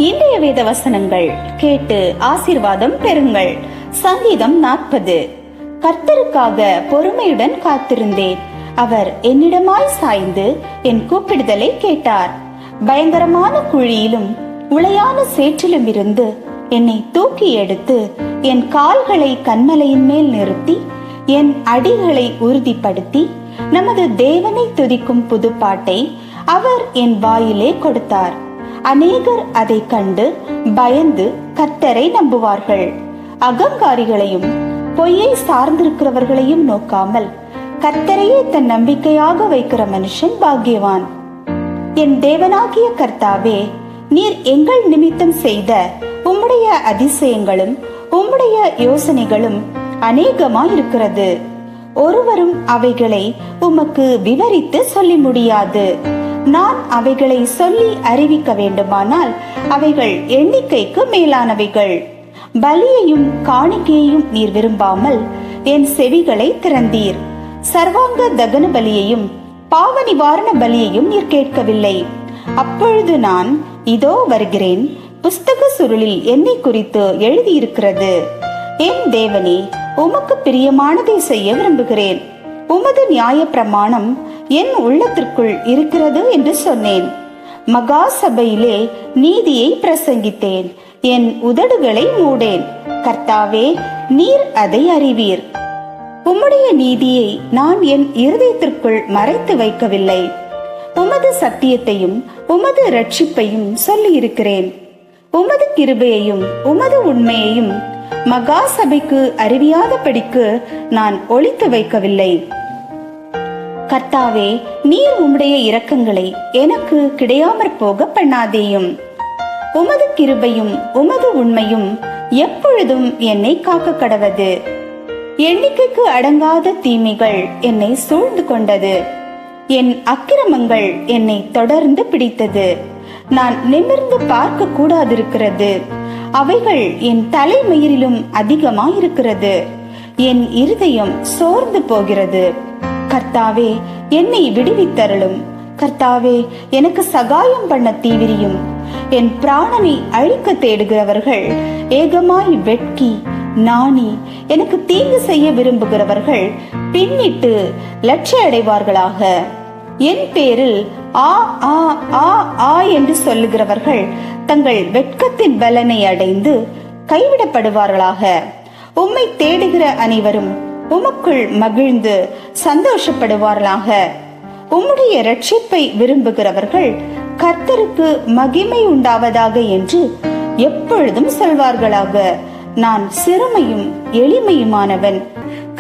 இன்றைய வேத வசனங்கள் கேட்டு ஆசீர்வாதம் பெறுங்கள். சங்கீதம் 40. கர்த்தருக்காக பொறுமையுடன் காத்திருந்தேன். அவர் என்னிடமாய் சாய்ந்து என் கூப்பிடுதலை கேட்டார். பயங்கரமான குழியிலும் உளையான சேற்றிலும் இருந்து என்னை தூக்கி எடுத்து என் கால்களை கன்மலையின் மேல் நிறுத்தி என் அடிகளை உறுதிப்படுத்தி நமது தேவனை துதிக்கும் புதுப்பாட்டை அவர் என் வாயிலே கொடுத்தார். அநேகர் அதை கண்டு பயந்து கர்த்தரை நம்புவார்கள். அகங்காரிகளையும் பொய்யை சார்ந்திருக்கிறவர்களையும் நோக்காமல் கர்த்தரையே தன் நம்பிக்கையாக வைக்கிற மனுஷன் பாக்கியவான். என் தேவனாகிய கர்த்தாவே, நீர் எங்கள் நிமித்தம் செய்த உம்முடைய அதிசயங்களும் உம்முடைய யோசனைகளும் அநேகமாயிருக்கிறது. ஒருவரும் அவைகளை உமக்கு விவரித்து சொல்லி முடியாது. நான் அவைகளை சொல்லி அறிவிக்க வேண்டுமானால் அவைகள் எண்ணிக்கைக்கு மேலானவைகள். பலியையும் காணிக்கையையும் நீர் விரும்பாமல் என் செவிகளை திறந்தீர். சர்வாங்க தகன பலியையும் பாவ நிவாரண பலியையும் நீர் கேட்கவில்லை. அப்பொழுது நான், இதோ வருகிறேன், புஸ்தக சுருளில் என்னை குறித்து எழுதியிருக்கிறது. என் தேவனே, உமக்கு பிரியமானதை செய்ய விரும்புகிறேன். உமது நியாய பிரமாணம் என் உள்ளத்திற்குள் இருக்கிறது என்று சொன்னேன். மகா சபையிலே நீதியை பிரசங்கித்தேன். என் உதடுகளை மூடேன். கர்த்தாவே, நீர் அதை அறிவீர். உம்முடைய நீதியை நான் என் இருதயத்திற்குள் மறைத்து வைக்கவில்லை. உமது சத்தியத்தையும் உமது ரட்சிப்பையும் சொல்லி இருக்கிறேன். உமது கிருபையையும் உமது உண்மையையும் மகா சபைக்கு அறிவியாதபடிக்கு நான் ஒளித்து வைக்கவில்லை. கர்த்தாவே, நீர் உம்முடைய இரக்கங்களை எனக்கு கிடையாமற் போக பண்ணாதேயும். உமது கிருபையும் உமது உண்மையும் எப்பொழுதும் என்னை காக்க கடவது. எண்ணிக்கைக்கு அடங்காத தீமைகள் என்னை சூழ்ந்து கொண்டது. என் அக்கிரமங்கள் என்னை தொடர்ந்து பிடித்தது. நான் நிமிர்ந்து பார்க்க கூடாதிருக்கிறது. அவைகள் என் தலைமயிரிலும் அதிகமாயிருக்கிறது. என் இருதயம் சோர்ந்து போகிறது. கர்த்தாவே, என்னை விடுவித்தருளும். கர்த்தாவே, எனக்கு சகாயம் பண்ண தீவிரியும். என் பிராணனை அழிக்க தேடுகிறவர்கள் ஏகமாய் வெட்கி நாணி எனக்கு தீங்கு செய்ய விரும்புகிறவர்கள் பின்னிட்டு லட்சிய அடைவார்களாக. என் பேரில் ஆ ஆ ஆ ஆ என்று சொல்லுகிறவர்கள் தங்கள் வெட்கத்தின் பலனை அடைந்து கைவிடப்படுவார்களாக. உம்மை தேடுகிற அனைவரும் உமக்குள் மகிழ்ந்து சந்தோஷப்படுவார்களாக. உம்முடைய ரட்சிப்பை விரும்புகிறவர்கள் கர்த்தருக்கு மகிமை உண்டாவதாக என்று எப்பொழுதும் சொல்வார்களாக. நான் சிறுமையும் எளிமையுமானவன்.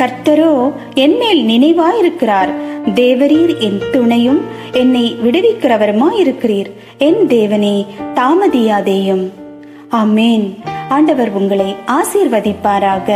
கர்த்தரோ என்மேல் நினைவாயிருக்கிறார். தேவரீர் என் துணையும் என்னை விடுவிக்கிறவருமாயிருக்கிறீர். என் தேவனே, தாமதியாதேயும். ஆமேன். ஆண்டவர் உங்களை ஆசீர்வதிப்பாராக.